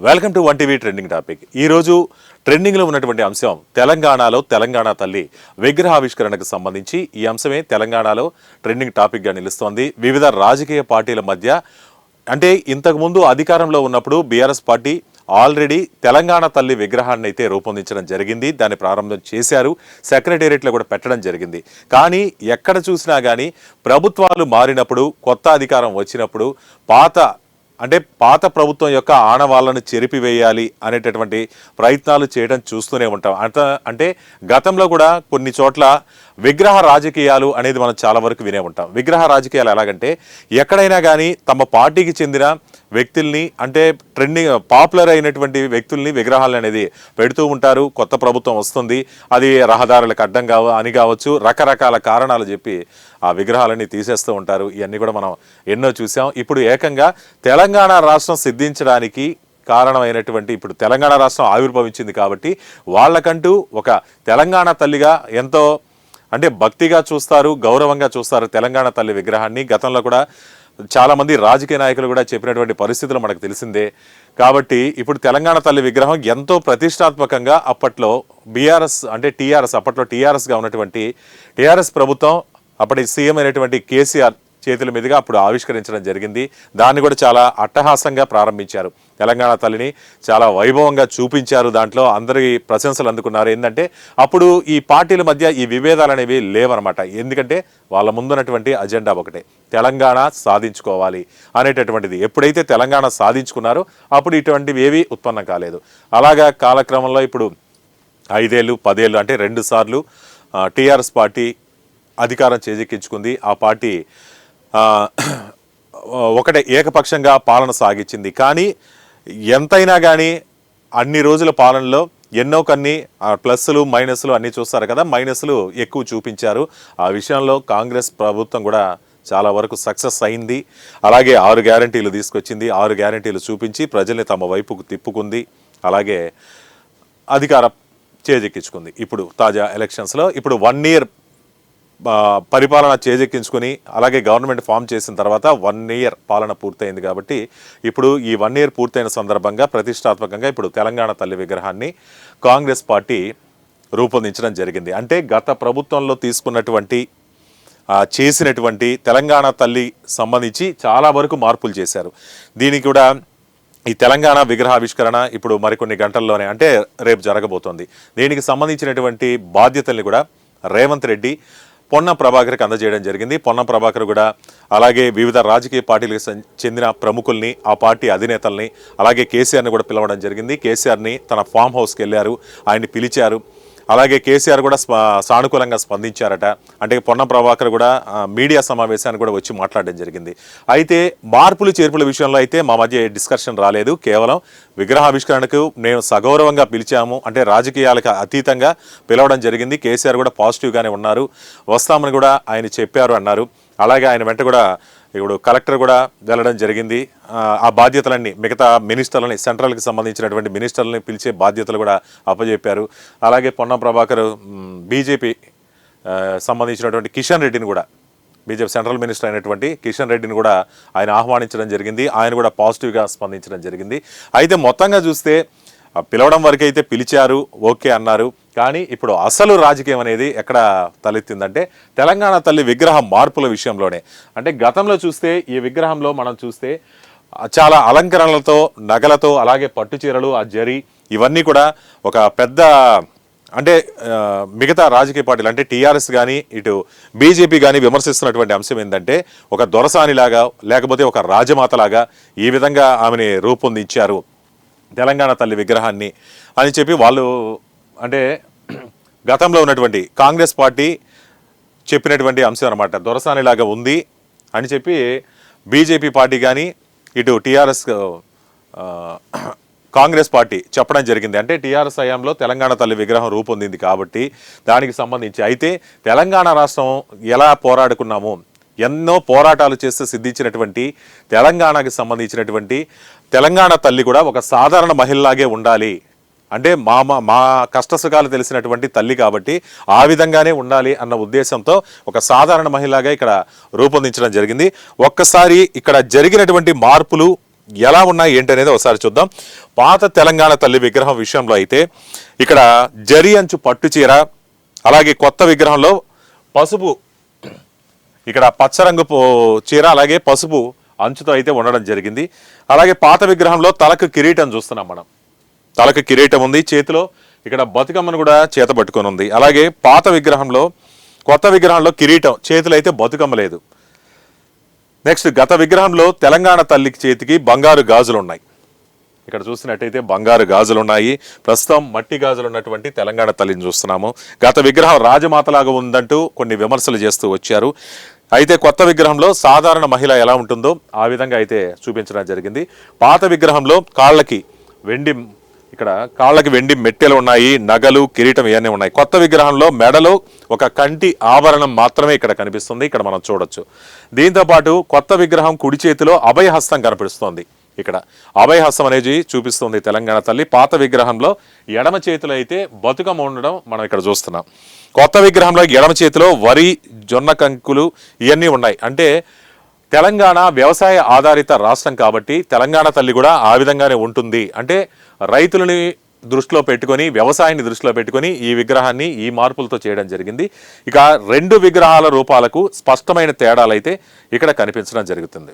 Welcome to one TV trending topic. ఈరోజు ట్రెండింగ్లో ఉన్నటువంటి అంశం తెలంగాణలో తెలంగాణ తల్లి విగ్రహావిష్కరణకు సంబంధించి ఈ అంశమే తెలంగాణలో ట్రెండింగ్ టాపిక్గా నిలుస్తోంది. వివిధ రాజకీయ పార్టీల మధ్య అంటే ఇంతకుముందు అధికారంలో ఉన్నప్పుడు బీఆర్ఎస్ పార్టీ ఆల్రెడీ తెలంగాణ తల్లి విగ్రహాన్ని అయితే రూపొందించడం జరిగింది. దాన్ని ప్రారంభం చేశారు, సెక్రటేరియట్లో కూడా పెట్టడం జరిగింది. కానీ ఎక్కడ చూసినా కానీ ప్రభుత్వాలు మారినప్పుడు, కొత్త అధికారం వచ్చినప్పుడు పాత ప్రభుత్వం యొక్క ఆనవాళ్లను చెరిపివేయాలి అనేటటువంటి ప్రయత్నాలు చేయడం చూస్తూనే ఉంటాం. అంటే గతంలో కూడా కొన్ని చోట్ల విగ్రహ రాజకీయాలు అనేది మనం చాలా వరకు వినే ఉంటాం. విగ్రహ రాజకీయాలు ఎలాగంటే ఎక్కడైనా కానీ తమ పార్టీకి చెందిన వ్యక్తుల్ని అంటే పాపులర్ అయినటువంటి వ్యక్తుల్ని విగ్రహాలు అనేది పెడుతూ ఉంటారు. కొత్త ప్రభుత్వం వస్తుంది, అది రహదారులకు అడ్డం కావచ్చు, రకరకాల కారణాలు చెప్పి ఆ విగ్రహాలన్నీ తీసేస్తూ ఉంటారు. ఇవన్నీ కూడా మనం ఎన్నో చూసాం. ఇప్పుడు ఏకంగా తెలంగాణ రాష్ట్రం సిద్ధించడానికి కారణమైనటువంటి ఇప్పుడు తెలంగాణ రాష్ట్రం ఆవిర్భవించింది కాబట్టి వాళ్ళకంటూ ఒక తెలంగాణ తల్లిగా ఎంతో అంటే భక్తిగా చూస్తారు, గౌరవంగా చూస్తారు తెలంగాణ తల్లి విగ్రహాన్ని. గతంలో కూడా చాలామంది రాజకీయ నాయకులు కూడా చెప్పినటువంటి పరిస్థితులు మనకు తెలిసిందే. కాబట్టి ఇప్పుడు తెలంగాణ తల్లి విగ్రహం ఎంతో ప్రతిష్టాత్మకంగా అప్పట్లో టీఆర్ఎస్గా ఉన్నటువంటి టీఆర్ఎస్ ప్రభుత్వం అప్పటి సీఎం అయినటువంటి కేసీఆర్ చేతుల మీదుగా అప్పుడు ఆవిష్కరించడం జరిగింది. దాన్ని కూడా చాలా అట్టహాసంగా ప్రారంభించారు. తెలంగాణ తల్లిని చాలా వైభవంగా చూపించారు. దాంట్లో అందరి ప్రశంసలు అందుకున్నారు. ఏంటంటే అప్పుడు ఈ పార్టీల మధ్య ఈ విభేదాలు అనేవి లేవన్నమాట. ఎందుకంటే వాళ్ళ ముందున్నటువంటి అజెండా ఒకటే, తెలంగాణ సాధించుకోవాలి అనేటటువంటిది. ఎప్పుడైతే తెలంగాణ సాధించుకున్నారో అప్పుడు ఇటువంటివి ఏవి ఉత్పన్నం కాలేదు. అలాగా కాలక్రమంలో ఇప్పుడు 5 ఏళ్ళు 10 ఏళ్ళు అంటే 2 సార్లు టీఆర్ఎస్ పార్టీ అధికారం చేజెక్కించుకుంది. ఆ పార్టీ ఒకటే ఏకపక్షంగా పాలన సాగించింది. కానీ ఎంతైనా కానీ అన్ని రోజుల పాలనలో ఎన్నో కొన్ని ప్లస్లు మైనస్లు అన్నీ చూస్తారు కదా, మైనస్లు ఎక్కువ చూపించారు. ఆ విషయంలో కాంగ్రెస్ ప్రభుత్వం కూడా చాలా వరకు సక్సెస్ అయింది. అలాగే 6 గ్యారంటీలు తీసుకొచ్చింది. 6 గ్యారంటీలు చూపించి ప్రజల్ని తమ వైపుకు తిప్పుకుంది. అలాగే అధికారం చేజెక్కించుకుంది. ఇప్పుడు తాజా ఎలక్షన్స్లో ఇప్పుడు 1 ఇయర్ పరిపాలన చేజెక్కించుకుని అలాగే గవర్నమెంట్ ఫామ్ చేసిన తర్వాత 1 ఇయర్ పాలన పూర్తయింది. కాబట్టి ఇప్పుడు ఈ 1 ఇయర్ పూర్తయిన సందర్భంగా ప్రతిష్టాత్మకంగా ఇప్పుడు తెలంగాణ తల్లి విగ్రహాన్ని కాంగ్రెస్ పార్టీ రూపొందించడం జరిగింది. అంటే గత ప్రభుత్వంలో తీసుకున్నటువంటి చేసినటువంటి తెలంగాణ తల్లి సంబంధించి చాలా వరకు మార్పులు చేశారు. దీనికి కూడా ఈ తెలంగాణ విగ్రహావిష్కరణ ఇప్పుడు మరికొన్ని గంటల్లోనే అంటే రేపు జరగబోతోంది. దీనికి సంబంధించినటువంటి బాధ్యతల్ని కూడా రేవంత్ రెడ్డి పొన్నం ప్రభాకర్కి అందజేయడం జరిగింది. పొన్నం ప్రభాకర్ కూడా అలాగే వివిధ రాజకీయ పార్టీలకు చెందిన ప్రముఖుల్ని, ఆ పార్టీ అధినేతల్ని, అలాగే కేసీఆర్ని కూడా పిలవడం జరిగింది. కేసీఆర్ని తన ఫామ్ హౌస్కి వెళ్ళారు, ఆయన్ని పిలిచారు. అలాగే కేసీఆర్ కూడా సానుకూలంగా స్పందించారట. అంటే పొన్నం ప్రభాకర్ కూడా మీడియా సమావేశాన్ని కూడా వచ్చి మాట్లాడడం జరిగింది. అయితే మార్పులు చేర్పుల విషయంలో అయితే మా మధ్య డిస్కషన్ రాలేదు. కేవలం విగ్రహావిష్కరణకు నేను సగౌరవంగా పిలిచాము, అంటే రాజకీయాలకు అతీతంగా పిలవడం జరిగింది. కేసీఆర్ కూడా పాజిటివ్గానే ఉన్నారు, వస్తామని కూడా ఆయన చెప్పారు అన్నారు. అలాగే ఆయన వెంట కూడా ఇప్పుడు కలెక్టర్ కూడా వెళ్ళడం జరిగింది. ఆ బాధ్యతలన్నీ మిగతా మినిస్టర్లని, సెంట్రల్కి సంబంధించినటువంటి మినిస్టర్లని పిలిచే బాధ్యతలు కూడా అప్పచెప్పారు. అలాగే పొన్నం ప్రభాకర్ బీజేపీ సంబంధించినటువంటి కిషన్ రెడ్డిని కూడా, బీజేపీ సెంట్రల్ మినిస్టర్ అయినటువంటి కిషన్ రెడ్డిని కూడా ఆయన ఆహ్వానించడం జరిగింది. ఆయన కూడా పాజిటివ్గా స్పందించడం జరిగింది. అయితే మొత్తంగా చూస్తే పిలవడం వరకు అయితే పిలిచారు, ఓకే అన్నారు. కానీ ఇప్పుడు అసలు రాజకీయం అనేది ఎక్కడ తలెత్తిందంటే తెలంగాణ తల్లి విగ్రహ మార్పుల విషయంలోనే. అంటే గతంలో చూస్తే ఈ విగ్రహంలో మనం చూస్తే చాలా అలంకరణలతో, నగలతో, అలాగే పట్టు చీరలు, ఆ జరి ఇవన్నీ కూడా ఒక పెద్ద అంటే మిగతా రాజకీయ పార్టీలు అంటే టీఆర్ఎస్ కానీ ఇటు బీజేపీ కానీ విమర్శిస్తున్నటువంటి అంశం ఏంటంటే ఒక దొరసానిలాగా లేకపోతే ఒక రాజమాతలాగా ఈ విధంగా ఆమెని రూపొందించారు తెలంగాణ తల్లి విగ్రహాన్ని అని చెప్పి వాళ్ళు అంటే గతంలో ఉన్నటువంటి కాంగ్రెస్ పార్టీ చెప్పినటువంటి అంశం అన్నమాట. దొరసానిలాగా ఉంది అని చెప్పి బీజేపీ పార్టీ కానీ ఇటు టీఆర్ఎస్ కాంగ్రెస్ పార్టీ చెప్పడం జరిగింది. అంటే టీఆర్ఎస్ హయాంలో తెలంగాణ తల్లి విగ్రహం రూపొందింది కాబట్టి దానికి సంబంధించి. అయితే తెలంగాణ రాష్ట్రం ఎలా పోరాడుకున్నాము, ఎన్నో పోరాటాలు చేస్తే సిద్ధించినటువంటి తెలంగాణకి సంబంధించినటువంటి తెలంగాణ తల్లి కూడా ఒక సాధారణ మహిళలాగే ఉండాలి, అంటే మా కష్టసుఖాలు తెలిసినటువంటి తల్లి కాబట్టి ఆ విధంగానే ఉండాలి అన్న ఉద్దేశంతో ఒక సాధారణ మహిళగా ఇక్కడ రూపొందించడం జరిగింది. ఒక్కసారి ఇక్కడ జరిగినటువంటి మార్పులు ఎలా ఉన్నాయి ఏంటి అనేది ఒకసారి చూద్దాం. పాత తెలంగాణ తల్లి విగ్రహం విషయంలో అయితే ఇక్కడ జరి అంచు పట్టు చీర, అలాగే కొత్త విగ్రహంలో పసుపు, ఇక్కడ పచ్చరంగు చీర అలాగే పసుపు అంచుతో అయితే ఉండడం జరిగింది. అలాగే పాత విగ్రహంలో తలకు కిరీటం చూస్తున్నాం మనం. తలకు కిరీటం ఉంది, చేతిలో ఇక్కడ బతుకమ్మను కూడా చేత పట్టుకొని ఉంది. అలాగే పాత విగ్రహంలో, కొత్త విగ్రహంలో కిరీటం, చేతిలో అయితే బతుకమ్మ లేదు. నెక్స్ట్ గత విగ్రహంలో తెలంగాణ తల్లికి చేతికి బంగారు గాజులు ఉన్నాయి. ఇక్కడ చూసినట్టయితే బంగారు గాజులు ఉన్నాయి. ప్రస్తుతం మట్టి గాజులు ఉన్నటువంటి తెలంగాణ తల్లిని చూస్తున్నాము. గత విగ్రహం రాజమాతలాగా ఉందంటూ కొన్ని విమర్శలు చేస్తూ వచ్చారు. అయితే కొత్త విగ్రహంలో సాధారణ మహిళ ఎలా ఉంటుందో ఆ విధంగా అయితే చూపించడం జరిగింది. పాత విగ్రహంలో కాళ్ళకి వెండి మెట్టెలు ఉన్నాయి, నగలు, కిరీటం ఇవన్నీ ఉన్నాయి. కొత్త విగ్రహంలో మెడలో ఒక కంటి ఆభరణం మాత్రమే ఇక్కడ కనిపిస్తుంది, ఇక్కడ మనం చూడొచ్చు. దీంతో పాటు కొత్త విగ్రహం కుడి చేతిలో అభయహస్తం కనిపిస్తోంది. ఇక్కడ అభయహస్తం అనేది చూపిస్తుంది తెలంగాణ తల్లి. పాత విగ్రహంలో ఎడమ చేతిలో అయితే బతుకమ్మ ఉండడం మనం ఇక్కడ చూస్తున్నాం. కొత్త విగ్రహంలో ఎడమ చేతిలో వరి, జొన్న కంకులు ఇవన్నీ ఉన్నాయి. అంటే తెలంగాణ వ్యవసాయ ఆధారిత రాష్ట్రం కాబట్టి తెలంగాణ తల్లి కూడా ఆ విధంగానే ఉంటుంది. అంటే రైతులని దృష్టిలో పెట్టుకొని, వ్యవసాయాన్ని దృష్టిలో పెట్టుకొని ఈ విగ్రహాన్ని ఈ మార్పులతో చేయడం జరిగింది. ఇక రెండు విగ్రహాల రూపాలకు స్పష్టమైన తేడాలు అయితే ఇక్కడ కనిపించడం జరుగుతుంది.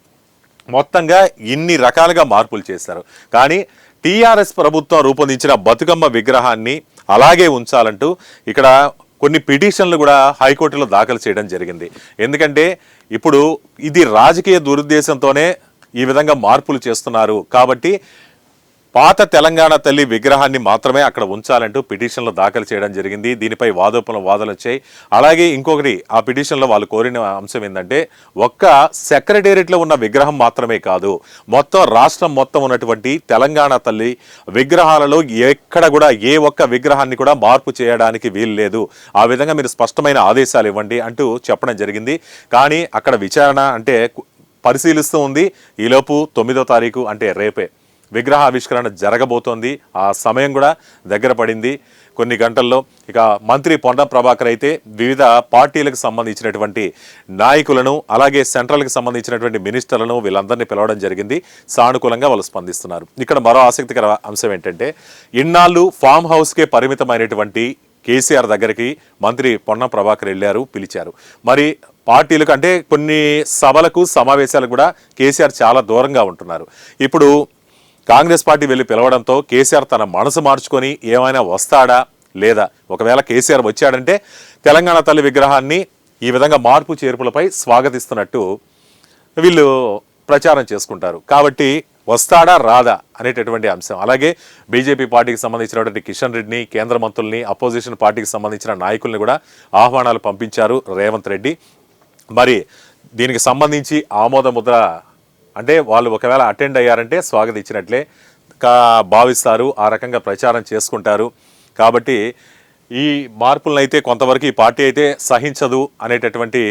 మొత్తంగా ఇన్ని రకాలుగా మార్పులు చేశారు. కానీ టీఆర్ఎస్ ప్రభుత్వం రూపొందించిన బతుకమ్మ విగ్రహాన్ని అలాగే ఉంచాలంటూ ఇక్కడ కొన్ని పిటిషన్లు కూడా హైకోర్టులో దాఖలు చేయడం జరిగింది. ఎందుకంటే ఇప్పుడు ఇది రాజకీయ దురుద్దేశంతోనే ఈ విధంగా మార్పులు చేస్తున్నారు కాబట్టి పాత తెలంగాణ తల్లి విగ్రహాన్ని మాత్రమే అక్కడ ఉంచాలంటూ పిటిషన్లు దాఖలు చేయడం జరిగింది. దీనిపై వాదనలు వచ్చాయి. అలాగే ఇంకొకటి, ఆ పిటిషన్లో వాళ్ళు కోరిన అంశం ఏంటంటే ఒక్క సెక్రటేరియట్లో ఉన్న విగ్రహం మాత్రమే కాదు, మొత్తం రాష్ట్రం మొత్తం ఉన్నటువంటి తెలంగాణ తల్లి విగ్రహాలలో ఎక్కడ కూడా ఏ ఒక్క విగ్రహాన్ని కూడా మార్పు చేయడానికి వీలు లేదు, ఆ విధంగా మీరు స్పష్టమైన ఆదేశాలు ఇవ్వండి అంటూ చెప్పడం జరిగింది. కానీ అక్కడ విచారణ అంటే పరిశీలిస్తూ ఉంది. ఈలోపు 9వ తారీఖు అంటే రేపే విగ్రహ ఆవిష్కరణ జరగబోతోంది. ఆ సమయం కూడా దగ్గర పడింది కొన్ని గంటల్లో. ఇక మంత్రి పొన్నం ప్రభాకర్ అయితే వివిధ పార్టీలకు సంబంధించినటువంటి నాయకులను, అలాగే సెంట్రల్కి సంబంధించినటువంటి మినిస్టర్లను వీళ్ళందరినీ పిలవడం జరిగింది. సానుకూలంగా వాళ్ళు స్పందిస్తున్నారు. ఇక్కడ మరో ఆసక్తికర అంశం ఏంటంటే ఇన్నాళ్ళు ఫామ్ హౌస్కే పరిమితమైనటువంటి కేసీఆర్ దగ్గరికి మంత్రి పొన్నం ప్రభాకర్ వెళ్ళారు, పిలిచారు. మరి పార్టీలకు అంటే కొన్ని సభలకు, సమావేశాలకు కూడా కేసీఆర్ చాలా దూరంగా ఉంటున్నారు. ఇప్పుడు కాంగ్రెస్ పార్టీ వెళ్ళి పిలవడంతో కేసీఆర్ తన మనసు మార్చుకొని ఏమైనా వస్తాడా లేదా, ఒకవేళ కేసీఆర్ వచ్చాడంటే తెలంగాణ తల్లి విగ్రహాన్ని ఈ విధంగా మార్పు చేర్పులపై స్వాగతిస్తున్నట్టు వీళ్ళు ప్రచారం చేసుకుంటారు. కాబట్టి వస్తాడా రాదా అనేటటువంటి అంశం. అలాగే బీజేపీ పార్టీకి సంబంధించినటువంటి కిషన్ రెడ్డిని, కేంద్ర మంత్రుల్ని, అపోజిషన్ పార్టీకి సంబంధించిన నాయకుల్ని కూడా ఆహ్వానాలు పంపించారు రేవంత్ రెడ్డి. మరి దీనికి సంబంధించి ఆమోద ముద్ర అంటే వాళ్ళు ఒకవేళ అటెండ్ అయ్యారంటే స్వాగతించినట్లే భావిస్తారు, ఆ రకంగా ప్రచారం చేసుకుంటారు. కాబట్టి ఈ మార్పులను అయితే కొంతవరకు ఈ పార్టీ అయితే సహించదు అనేటటువంటి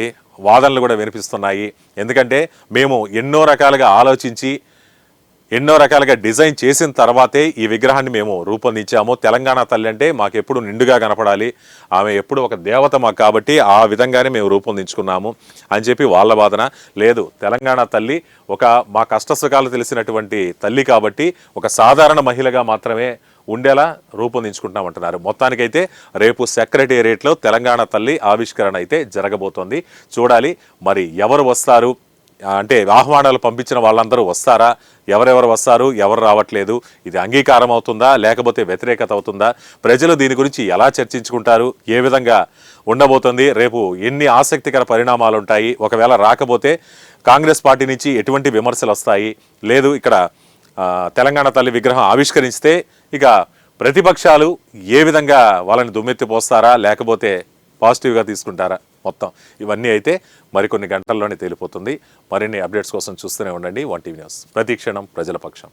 వాదనలు కూడా వినిపిస్తున్నాయి. ఎందుకంటే మేము ఎన్నో రకాలుగా ఆలోచించి, ఎన్నో రకాలుగా డిజైన్ చేసిన తర్వాతే ఈ విగ్రహాన్ని మేము రూపొందించాము. తెలంగాణ తల్లి అంటే మాకు ఎప్పుడు నిండుగా కనపడాలి, ఆమె ఎప్పుడు ఒక దేవత మాకు, కాబట్టి ఆ విధంగానే మేము రూపొందించుకున్నాము అని చెప్పి వాళ్ళ వాదన. లేదు, తెలంగాణ తల్లి ఒక మా కష్టసుఖాలు తెలిసినటువంటి తల్లి కాబట్టి ఒక సాధారణ మహిళగా మాత్రమే ఉండేలా రూపొందించుకుంటామంటున్నారు. మొత్తానికైతే రేపు సెక్రటేరియట్లో తెలంగాణ తల్లి ఆవిష్కరణ అయితే జరగబోతోంది. చూడాలి మరి ఎవరు వస్తారు, అంటే ఆహ్వానాలు పంపించిన వాళ్ళందరూ వస్తారా, ఎవరెవరు వస్తారు, ఎవరు రావట్లేదు, ఇది అంగీకారం అవుతుందా లేకపోతే వ్యతిరేకత అవుతుందా, ప్రజలు దీని గురించి ఎలా చర్చించుకుంటారు, ఏ విధంగా ఉండబోతుంది, రేపు ఎన్ని ఆసక్తికర పరిణామాలు ఉంటాయి, ఒకవేళ రాకపోతే కాంగ్రెస్ పార్టీ నుంచి ఎటువంటి విమర్శలు వస్తాయి, లేదు ఇక్కడ తెలంగాణ తల్లి విగ్రహం ఆవిష్కరిస్తే ఇక ప్రతిపక్షాలు ఏ విధంగా వాళ్ళని దుమ్మెత్తిపోస్తారా లేకపోతే పాజిటివ్గా తీసుకుంటారా, మొత్తం ఇవన్నీ అయితే మరికొన్ని గంటల్లోనే తేలిపోతుంది. మరిన్ని అప్డేట్స్ కోసం చూస్తూనే ఉండండి 1 టీవీ న్యూస్. ప్రతి క్షణం ప్రజల పక్షం.